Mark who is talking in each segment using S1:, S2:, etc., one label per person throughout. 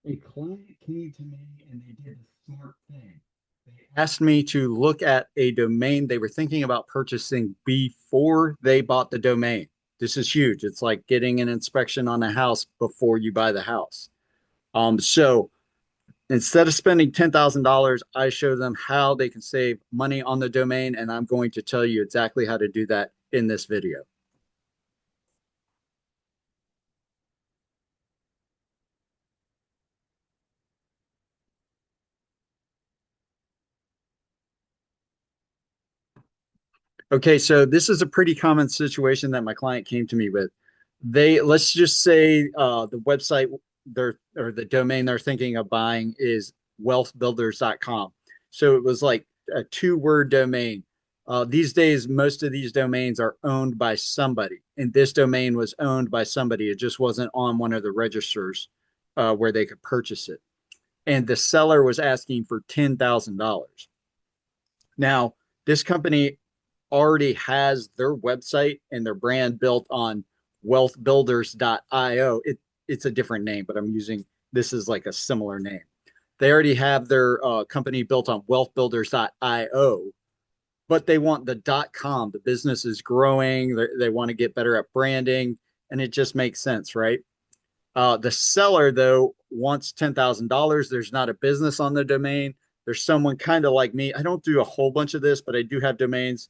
S1: A client came to me and they did a smart thing. They asked me to look at a domain they were thinking about purchasing before they bought the domain. This is huge. It's like getting an inspection on a house before you buy the house. So instead of spending $10,000, I show them how they can save money on the domain, and I'm going to tell you exactly how to do that in this video. Okay, so this is a pretty common situation that my client came to me with. Let's just say the website they're or the domain they're thinking of buying is wealthbuilders.com. So it was like a two-word domain. These days, most of these domains are owned by somebody, and this domain was owned by somebody. It just wasn't on one of the registers where they could purchase it. And the seller was asking for $10,000. Now, this company already has their website and their brand built on wealthbuilders.io. It's a different name, but I'm using this is like a similar name. They already have their company built on wealthbuilders.io, but they want the .com. The business is growing. They want to get better at branding, and it just makes sense, right? The seller, though, wants $10,000. There's not a business on the domain. There's someone kind of like me. I don't do a whole bunch of this, but I do have domains.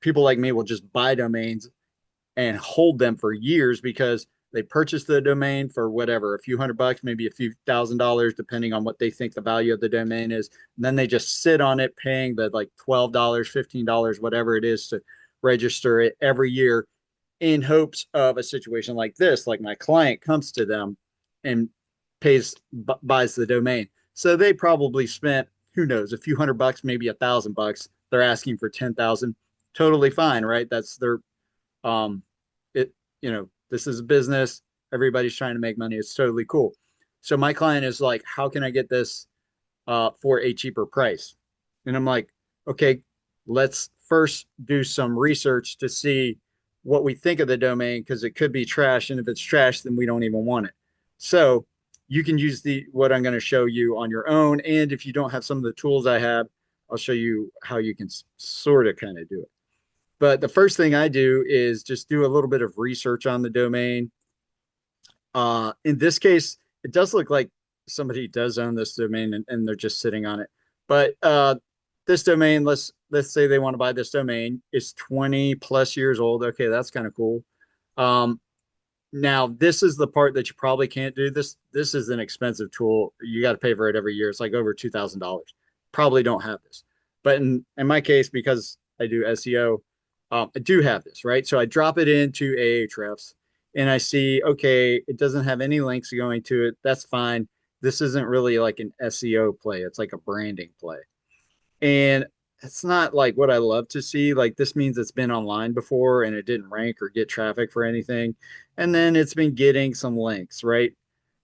S1: People like me will just buy domains and hold them for years because they purchase the domain for whatever, a few $100, maybe a few $1,000, depending on what they think the value of the domain is. And then they just sit on it, paying the like $12, $15, whatever it is to register it every year in hopes of a situation like this, like my client comes to them and buys the domain. So they probably spent, who knows, a few $100, maybe $1,000. They're asking for 10,000. Totally fine, right? That's their um it, this is a business. Everybody's trying to make money. It's totally cool. So my client is like, how can I get this for a cheaper price? And I'm like, okay, let's first do some research to see what we think of the domain because it could be trash. And if it's trash, then we don't even want it. So you can use the what I'm going to show you on your own. And if you don't have some of the tools I have, I'll show you how you can sort of kind of do it. But the first thing I do is just do a little bit of research on the domain. In this case, it does look like somebody does own this domain and they're just sitting on it. But this domain, let's say they want to buy this domain, it's 20 plus years old. Okay, that's kind of cool. Um, Now this is the part that you probably can't do. This is an expensive tool. You got to pay for it every year. It's like over $2,000. Probably don't have this. But in my case, because I do SEO, I do have this, right? So I drop it into Ahrefs and I see, okay, it doesn't have any links going to it. That's fine. This isn't really like an SEO play. It's like a branding play. And it's not like what I love to see. Like this means it's been online before and it didn't rank or get traffic for anything. And then it's been getting some links, right?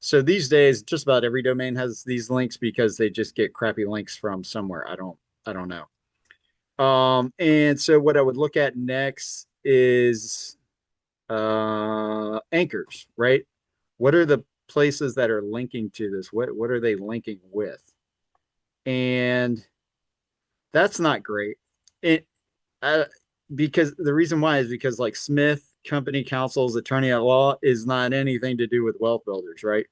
S1: So these days, just about every domain has these links because they just get crappy links from somewhere. I don't know. And so what I would look at next is anchors, right? What are the places that are linking to this? What are they linking with? And that's not great. It uh, because the reason why is because like Smith Company Counsel's attorney at law is not anything to do with wealth builders, right?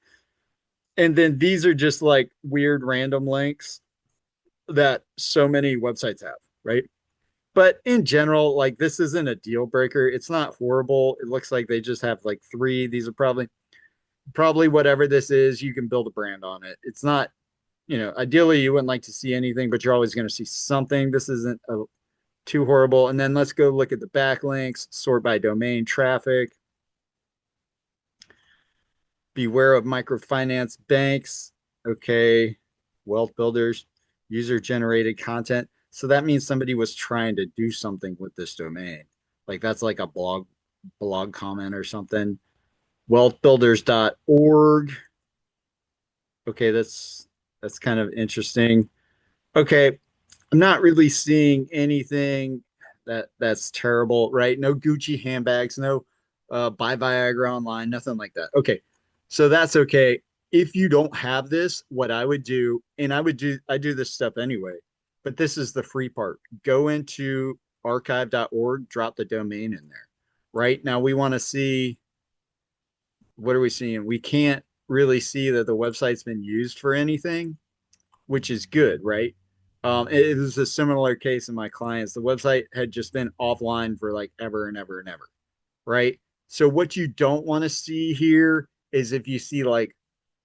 S1: And then these are just like weird random links that so many websites have, right? But in general, like this isn't a deal breaker. It's not horrible. It looks like they just have like three. These are probably whatever this is, you can build a brand on it. It's not, ideally you wouldn't like to see anything, but you're always going to see something. This isn't too horrible. And then let's go look at the backlinks, sort by domain traffic, beware of microfinance banks. Okay, wealth builders, user generated content. So that means somebody was trying to do something with this domain. Like that's like a blog comment or something. Wealthbuilders.org. Okay, that's kind of interesting. Okay, I'm not really seeing anything that's terrible, right? No Gucci handbags, no buy Viagra online, nothing like that. Okay, so that's okay. if you don't have this, what I would do, and I do this stuff anyway, but this is the free part. Go into archive.org, drop the domain in there. Right now, we want to see, what are we seeing? We can't really see that the website's been used for anything, which is good, right? It was a similar case in my clients. The website had just been offline for like ever and ever and ever, right? So what you don't want to see here is if you see like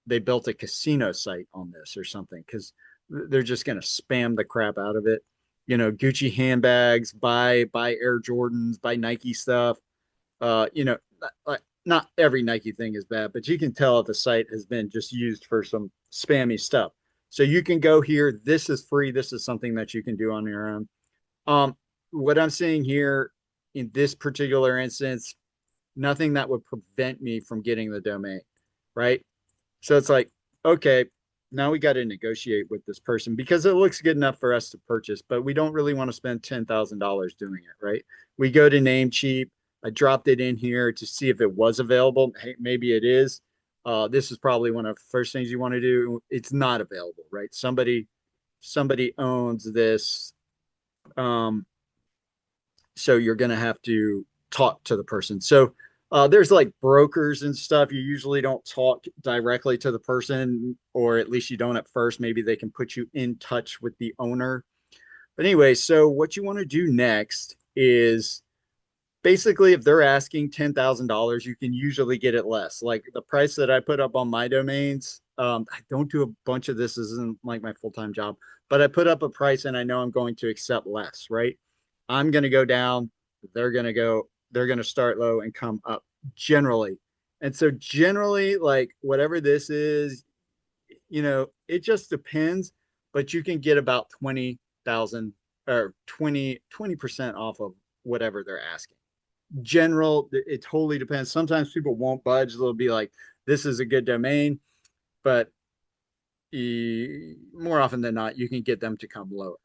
S1: they built a casino site on this or something, because they're just going to spam the crap out of it. You know, Gucci handbags, buy Air Jordans, buy Nike stuff. You know, not every Nike thing is bad, but you can tell if the site has been just used for some spammy stuff. So you can go here. This is free. This is something that you can do on your own. Um, what I'm seeing here in this particular instance, nothing that would prevent me from getting the domain, right? So it's like, okay, now we got to negotiate with this person because it looks good enough for us to purchase, but we don't really want to spend $10,000 doing it, right? We go to Namecheap. I dropped it in here to see if it was available. Hey, maybe it is. This is probably one of the first things you want to do. It's not available, right? Somebody owns this. Um, so you're going to have to talk to the person. So there's like brokers and stuff. You usually don't talk directly to the person, or at least you don't at first. Maybe they can put you in touch with the owner. But anyway, so what you want to do next is basically if they're asking $10,000, you can usually get it less. Like the price that I put up on my domains, I don't do a bunch of this. This isn't like my full-time job, but I put up a price and I know I'm going to accept less, right? I'm going to go down. They're going to start low and come up generally. And so generally, like whatever this is, you know, it just depends, but you can get about 20,000 or 20% off of whatever they're asking. General, it totally depends. Sometimes people won't budge. They'll be like, this is a good domain, but more often than not, you can get them to come lower.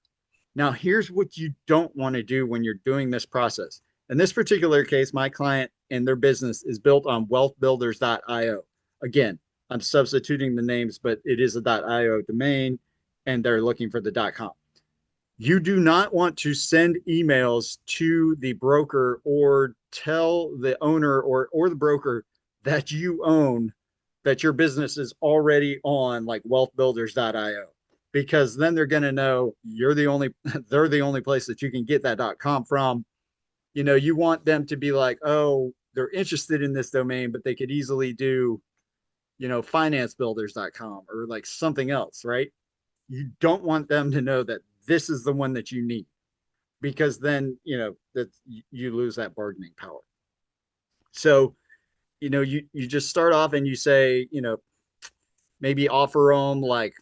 S1: Now, here's what you don't want to do when you're doing this process. In this particular case, my client and their business is built on wealthbuilders.io. Again, I'm substituting the names, but it is a .io domain and they're looking for the .com. You do not want to send emails to the broker or tell the owner or the broker that you own that your business is already on like wealthbuilders.io, because then they're going to know you're the only they're the only place that you can get that .com from. You know, you want them to be like, oh, they're interested in this domain, but they could easily do, you know, financebuilders.com or like something else, right? You don't want them to know that this is the one that you need, because then, you know, that you lose that bargaining power. So, you know, you just start off and you say, you know, maybe offer them like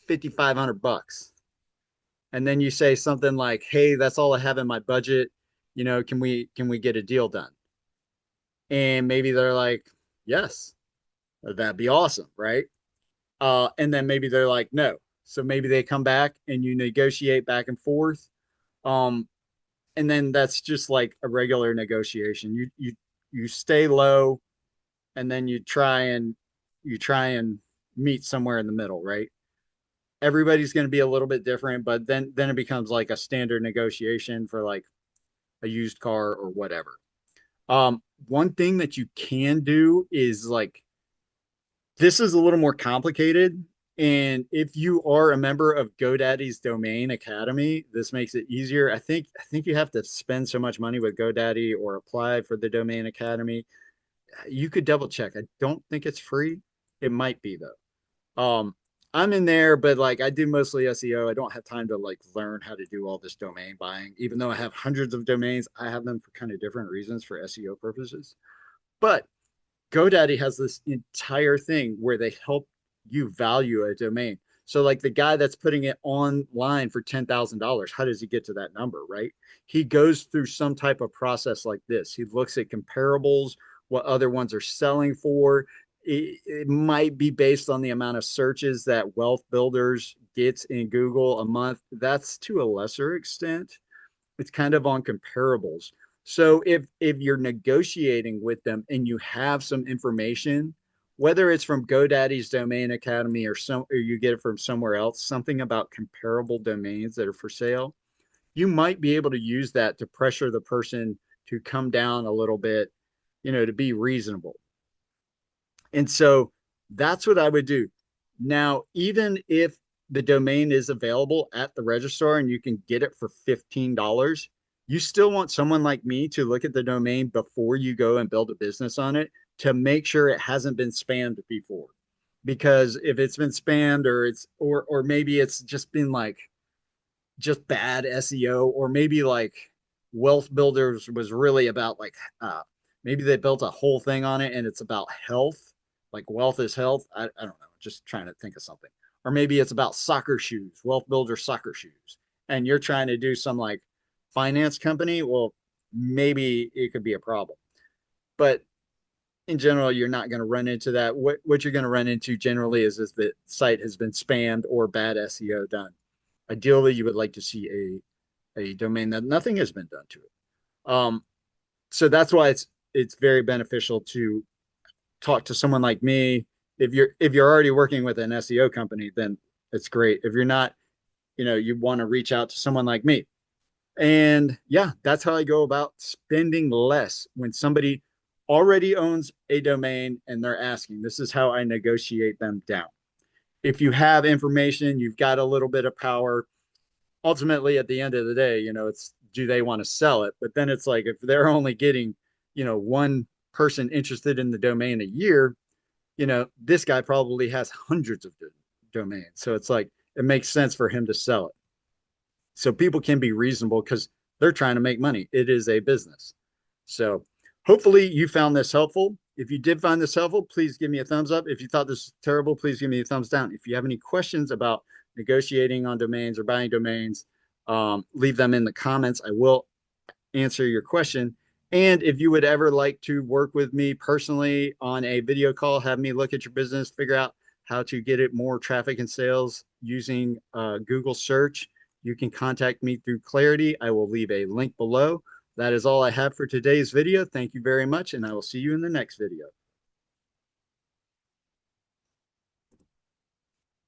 S1: 5,500 bucks. And then you say something like, "Hey, that's all I have in my budget. You know, can we get a deal done?" And maybe they're like, "Yes, that'd be awesome, right?" And then maybe they're like, "No." So maybe they come back and you negotiate back and forth. Um, and then that's just like a regular negotiation. You stay low, and then you try and meet somewhere in the middle, right? Everybody's going to be a little bit different, but then it becomes like a standard negotiation for like a used car or whatever. One thing that you can do is like, this is a little more complicated. And if you are a member of GoDaddy's Domain Academy, this makes it easier. I think you have to spend so much money with GoDaddy or apply for the Domain Academy. You could double check. I don't think it's free. It might be though. I'm in there, but like I do mostly SEO. I don't have time to like learn how to do all this domain buying. Even though I have hundreds of domains, I have them for kind of different reasons for SEO purposes. But GoDaddy has this entire thing where they help you value a domain. So like the guy that's putting it online for $10,000, how does he get to that number, right? He goes through some type of process like this. He looks at comparables, what other ones are selling for. It might be based on the amount of searches that Wealth Builders gets in Google a month. That's to a lesser extent. It's kind of on comparables. So if you're negotiating with them and you have some information whether it's from GoDaddy's Domain Academy or you get it from somewhere else, something about comparable domains that are for sale, you might be able to use that to pressure the person to come down a little bit, to be reasonable. And so that's what I would do. Now, even if the domain is available at the registrar and you can get it for $15, you still want someone like me to look at the domain before you go and build a business on it to make sure it hasn't been spammed before. Because if it's been spammed or maybe it's just been like just bad SEO, or maybe like Wealth Builders was really about like maybe they built a whole thing on it and it's about health, like wealth is health. I don't know, just trying to think of something. Or maybe it's about soccer shoes, Wealth Builder soccer shoes, and you're trying to do some like finance company. Well, maybe it could be a problem. But in general, you're not going to run into that. What you're going to run into generally is the site has been spammed or bad SEO done. Ideally, you would like to see a domain that nothing has been done to it. So that's why it's very beneficial to talk to someone like me. If you're already working with an SEO company, then it's great. If you're not, you want to reach out to someone like me. And yeah, that's how I go about spending less when somebody already owns a domain and they're asking. This is how I negotiate them down. If you have information, you've got a little bit of power. Ultimately, at the end of the day, it's do they want to sell it? But then it's like if they're only getting, one person interested in the domain a year, this guy probably has hundreds of domains. So it's like it makes sense for him to sell it. So people can be reasonable because they're trying to make money. It is a business. So hopefully you found this helpful. If you did find this helpful, please give me a thumbs up. If you thought this was terrible, please give me a thumbs down. If you have any questions about negotiating on domains or buying domains, leave them in the comments. I will answer your question. And if you would ever like to work with me personally on a video call, have me look at your business, figure out how to get it more traffic and sales using Google search, you can contact me through Clarity. I will leave a link below. That is all I have for today's video. Thank you very much, and I will see you in the next video.